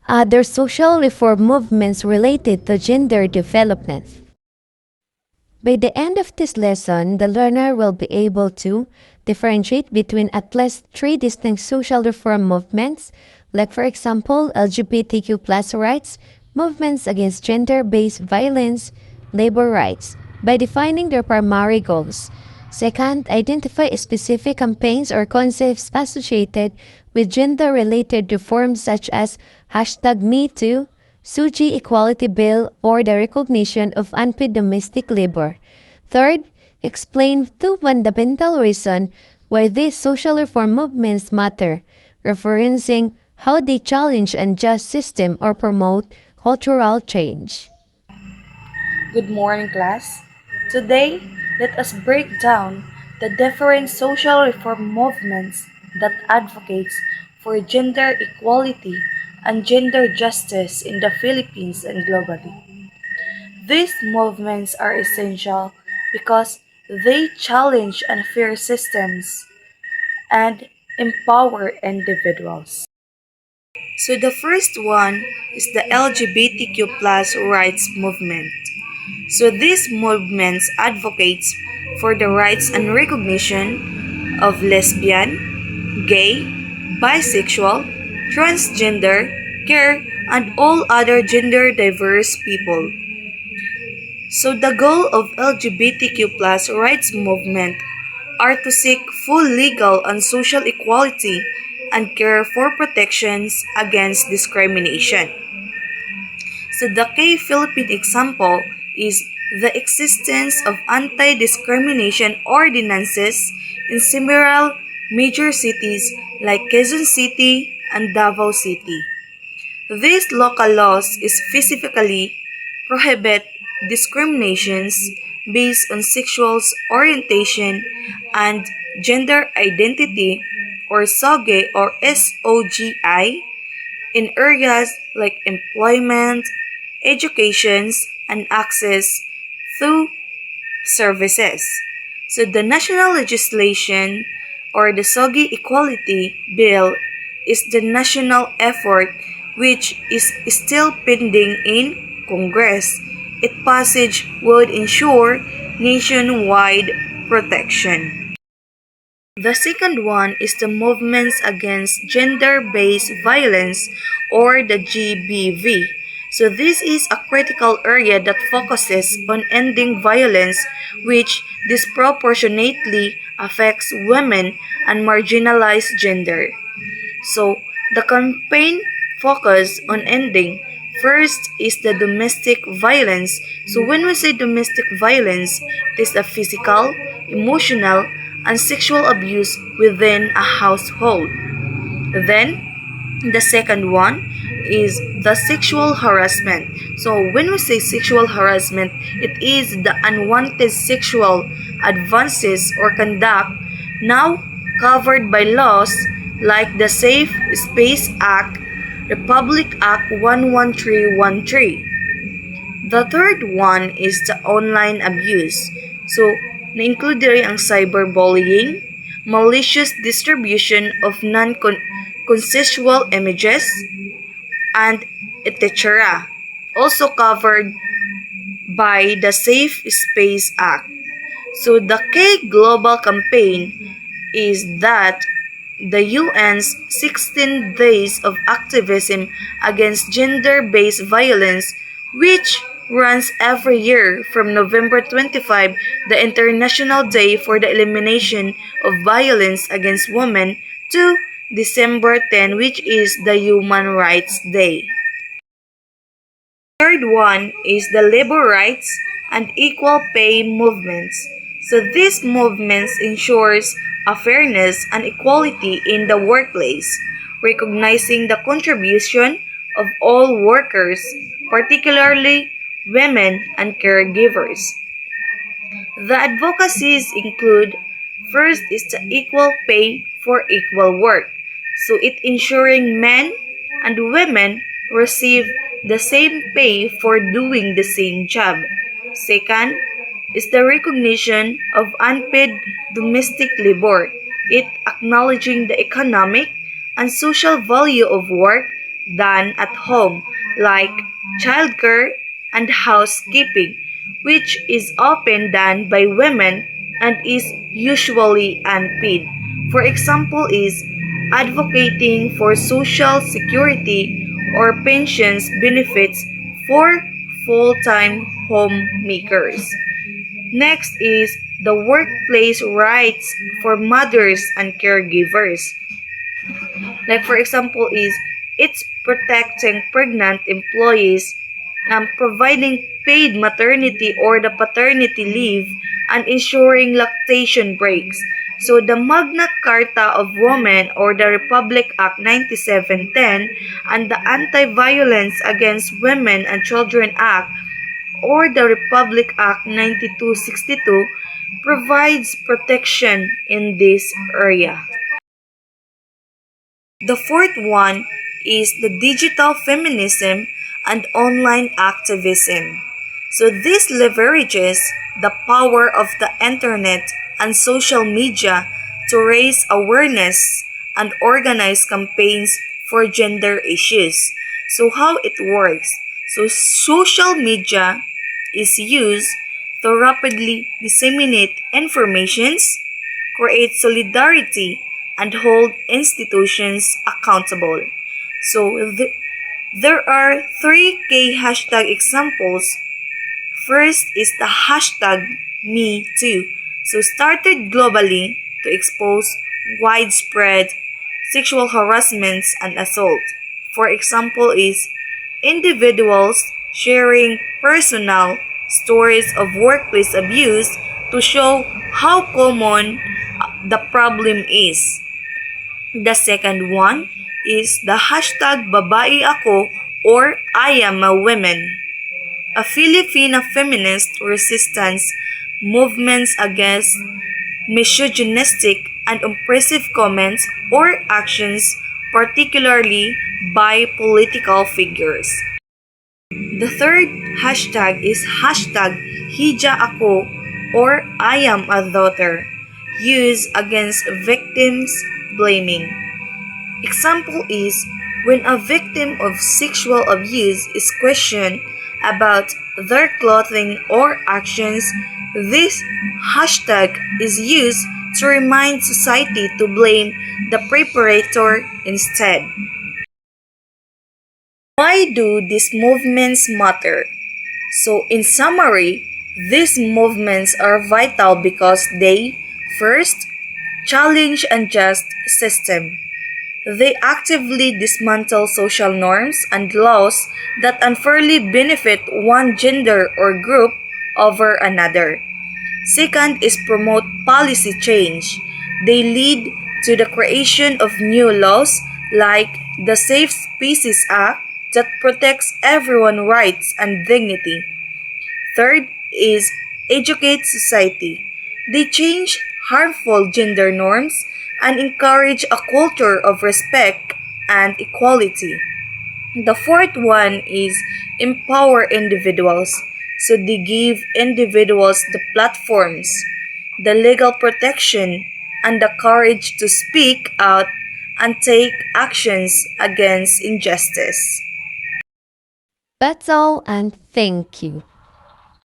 other social reform movements related to gender development. By the end of this lesson, the learner will be able to differentiate between at least three distinct social reform movements, like for example, LGBTQ plus rights, movements against gender-based violence, labor rights, by defining their primary goals. Second, identify specific campaigns or concepts associated with gender-related reforms such as #MeToo, Suji Equality Bill, or the recognition of unpaid domestic labor. Third, explain two fundamental reasons why these social reform movements matter, referencing how they challenge unjust system or promote cultural change. Good morning, class. Today, let us break down the different social reform movements that advocates for gender equality and gender justice in the Philippines and globally. These movements are essential because they challenge unfair systems and empower individuals. So the first one is the LGBTQ plus rights movement. So these movements advocates for the rights and recognition of lesbian, gay, bisexual, transgender, queer, and all other gender diverse people. So the goal of LGBTQ plus rights movement are to seek full legal and social equality and care for protections against discrimination. So the key Philippine example is the existence of anti-discrimination ordinances in several major cities like Quezon City and Davao City. These local laws specifically prohibit discriminations based on sexual orientation and gender identity or SOGI or SOGI in areas like employment, educations, and access to services. So the national legislation or the SOGI Equality Bill is the national effort which is still pending in Congress. Its passage would ensure nationwide protection. The second one is the movements against gender-based violence or the GBV. So this is a critical area that focuses on ending violence which disproportionately affects women and marginalized gender. So the campaign focus on ending first is the domestic violence. So when we say domestic violence, it is the physical, emotional, and sexual abuse within a household. Then the second one is the sexual harassment. So when we say sexual harassment, it is the unwanted sexual advances or conduct now covered by laws like the Safe Space Act, Republic Act 11313. The third one is the online abuse. So, na-include rin ang cyberbullying, malicious distribution of non-consensual images, and etc. Also covered by the Safe Space Act. So, the key global campaign is that the UN's 16 Days of Activism Against Gender-Based Violence, which runs every year from November 25, the International Day for the Elimination of Violence Against Women, to December 10, which is the Human Rights Day. Third one is the labor rights and equal pay movements. So these movements ensures a fairness and equality in the workplace, recognizing the contribution of all workers, particularly women and caregivers. The advocacies include first is the equal pay for equal work. So it ensuring men and women receive the same pay for doing the same job. Second is the recognition of unpaid domestic labor. It acknowledging the economic and social value of work done at home, like childcare and housekeeping, which is often done by women and is usually unpaid. For example, is advocating for social security or pensions benefits for full-time homemakers. Next is the workplace rights for mothers and caregivers. Like for example is it's protecting pregnant employees, providing paid maternity or the paternity leave, and ensuring lactation breaks. So the Magna Carta of Women or the Republic Act 9710 and the Anti-Violence Against Women and Children Act or the Republic Act 9262 provides protection in this area. The fourth one is the digital feminism and online activism. So this leverages the power of the internet and social media to raise awareness and organize campaigns for gender issues. So how it works? So social media is used to rapidly disseminate informations, create solidarity, and hold institutions accountable. So there are three key hashtag examples. First is the hashtag #MeToo. So started globally to expose widespread sexual harassments and assault. For example is individuals sharing personal stories of workplace abuse to show how common the problem is. The second one is the hashtag babae ako or I am a woman. A Filipino feminist resistance movements against misogynistic and oppressive comments or actions, particularly by political figures. The third hashtag is hashtag hija ako or I am a daughter, used against victims blaming. Example is when a victim of sexual abuse is questioned about their clothing or actions, this hashtag is used to remind society to blame the perpetrator instead. Why do these movements matter? So, in summary, these movements are vital because they, first, challenge unjust system. They actively dismantle social norms and laws that unfairly benefit one gender or group over another. Second is promote policy change. They lead to the creation of new laws like the Safe Spaces Act that protects everyone's rights and dignity. Third is educate society. They change harmful gender norms and encourage a culture of respect and equality. The fourth one is empower individuals. So they give individuals the platforms, the legal protection, and the courage to speak out and take actions against injustice. That's all, and thank you.